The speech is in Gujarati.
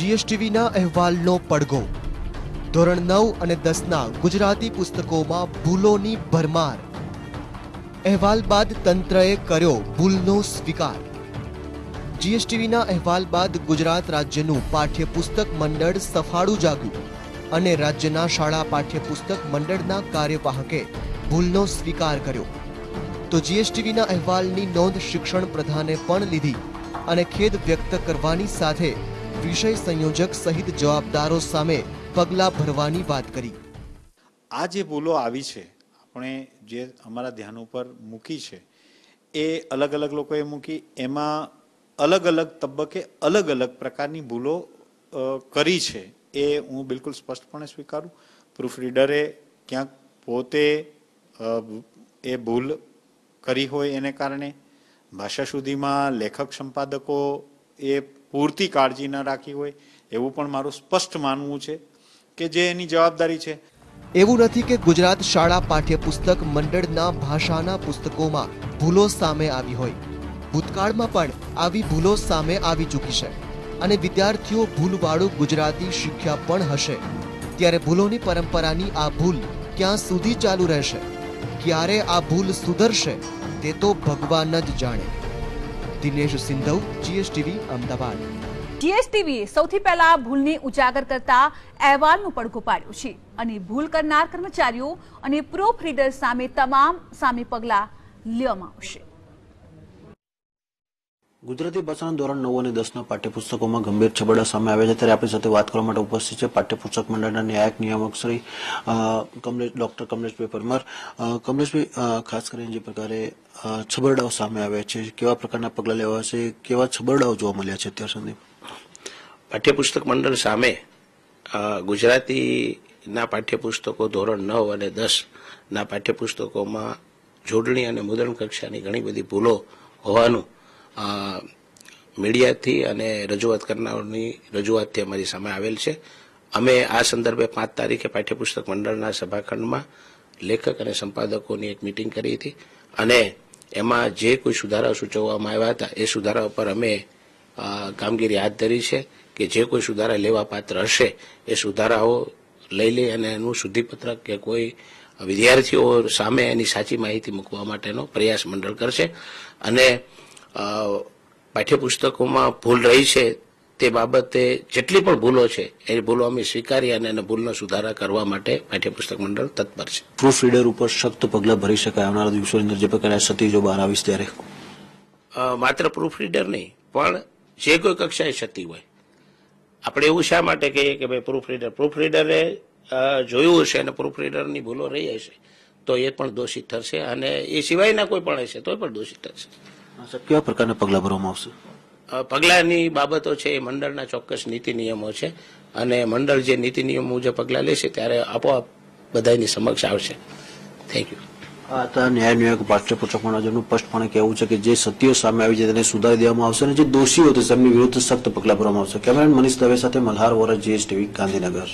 જીએસટીવીના અહેવાલનો પડઘો। ધોરણ 9 અને 10ના ગુજરાતી પુસ્તકોમાં ભૂલોની ભરમાર। અહેવાલ બાદ તંત્રએ કર્યો ભૂલનો સ્વીકાર। જીએસટીવીના અહેવાલ બાદ ગુજરાત રાજ્યનું પાઠ્યપુસ્તક મંડળ સફાળું જાગ્યું અને રાજ્યના શાળા પાઠ્યપુસ્તક મંડળના કાર્યવાહકે ભૂલનો સ્વીકાર કર્યો। તો જીએસટીવીના અહેવાલની નોંધ શિક્ષણ પ્રધાને પણ લીધી અને ખેદ વ્યક્ત કરવાની સાથે વિષય સંયોજક સહિત જવાબદારો સામે પગલાં ભરવાની વાત કરી। આ જે ભૂલો આવી છે, આપણે જે અમારા ધ્યાન ઉપર મૂકી છે, એ અલગ અલગ લોકોએ મૂકી, એમાં અલગ અલગ તબક્કે અલગ અલગ પ્રકારની ભૂલો કરી છે, એ હું બિલકુલ સ્પષ્ટપણે સ્વીકારું। પ્રૂફ રીડરે ક્યાંક પોતે એ ભૂલ કરી હોય એને કારણે, ભાષા સુધીમાં લેખક સંપાદકો એ પૂરતી કાળજી ન રાખી હોય એવું પણ મારું સ્પષ્ટ માનવું છે કે જે એની જવાબદારી છે। એવું નથી કે ગુજરાત શાળા પાઠ્યપુસ્તક મંડળના ભાષાના પુસ્તકોમાં ભૂલો સામે આવી હોય। ભૂતકાળમાં પણ આવી ભૂલો સામે આવી ચૂકી છે અને વિદ્યાર્થીઓ ભૂલવાળું ગુજરાતી શીખ્યા પણ હશે। ત્યારે ભૂલોની પરંપરાની આ ભૂલ ક્યાં સુધી ચાલુ રહેશે, ક્યારે આ ભૂલ સુધરશે, તે તો ભગવાન જ જાણે। દિનેશ સિંધવ, જીએસટીવી, અમદાવાદ। જીએસટીવીએ સૌથી પહેલા ભૂલને ઉજાગર કરતા અહેવાલનો પડઘો પાડ્યો છે અને ભૂલ કરનાર કર્મચારીઓ અને પ્રૂફ રીડર સામે પગલાં લેવામાં આવશે। ગુજરાતી ભાષાના ધોરણ 9 અને 10ના પાઠ્યપુસ્તકોમાં ગંભીર છબરડા સામે આવ્યા છે। ત્યારે આપણી સાથે વાત કરવા માટે ઉપસ્થિત છે પાઠ્યપુસ્તક મંડળના ન્યાયક નિયામક શ્રી ડોક્ટર કમલેશભાઈ પરમાર। કમલેશભાઈ, ખાસ કરીને જે પ્રકારે છબરડાઓ સામે આવ્યા છે, કેવા પ્રકારના પગલાં લેવા છે, કેવા છબરડાઓ જોવા મળ્યા છે અત્યાર સુધી? પાઠ્યપુસ્તક મંડળ સામે ગુજરાતીના પાઠ્યપુસ્તકો ધોરણ 9 અને 10ના પાઠ્યપુસ્તકોમાં જોડણી અને મુદ્રણ કક્ષાની ઘણી બધી ભૂલો હોવાનું મીડિયાથી અને રજૂઆત કરનારની રજૂઆતથી અમારી સામે આવેલ છે। અમે આ સંદર્ભે 5 તારીખે પાઠ્યપુસ્તક મંડળના સભાખંડમાં લેખક અને સંપાદકોની એક મિટિંગ કરી હતી અને એમાં જે કોઈ સુધારાઓ સૂચવવામાં આવ્યા હતા એ સુધારા પર અમે કામગીરી હાથ ધરી છે કે જે કોઈ સુધારા લેવા પાત્ર હશે એ સુધારાઓ લઈ લે અને એનું શુદ્ધિપત્રક કે કોઈ વિદ્યાર્થીઓ સામે એની સાચી માહિતી મૂકવા માટેનો પ્રયાસ મંડળ કરશે અને પાઠ્યપુસ્તકોમાં ભૂલ રહી છે તે બાબતે જેટલી પણ ભૂલો છે એ ભૂલો અમે સ્વીકારી અને એને ભૂલનો સુધારા કરવા માટે પાઠ્યપુસ્તક મંડળ તત્પર છે। પ્રૂફ રીડર ઉપર સખ્ત પગલાં ભરી શકાય આવનારા દિવસોની અંદર જે પ્રકારે સતી જો બહાર આવીશ ત્યારે? માત્ર પ્રૂફ રીડર નહીં, પણ જે કોઈ કક્ષાએ સતી હોય, આપણે એવું શા માટે કહીએ કે ભાઈ પ્રૂફ રીડરે જોયું હશે અને પ્રૂફ રીડરની ભૂલો રહી હશે તો એ પણ દોષિત ઠરશે અને એ સિવાયના કોઈ પણ હશે તો પણ દોષિત ઠરશે। કેવા પ્રકારના પગલાં ભરવામાં આવશે? પગલાંની બાબતો છે એ મંડળના ચોક્કસ નીતિ નિયમો છે અને મંડળ જે નીતિ નિયમ મુજબ પગલાં લેશે ત્યારે આપોઆપ બધાની સમક્ષ આવશે। Thank you. આ હતા ન્યાય નિયામક પાઠ્યપુસ્તક મંડળનું સ્પષ્ટપણે કહેવું છે કે જે સત્યો સામે આવી છે તેને સુધારી દેવામાં આવશે અને જે દોષીઓ તેમની વિરુદ્ધ સખ્ત પગલાં ભરવામાં આવશે। કેમેરામેન મનીષ દવે સાથે મલ્હાર વોરા, જીએસટીવી, ગાંધીનગર।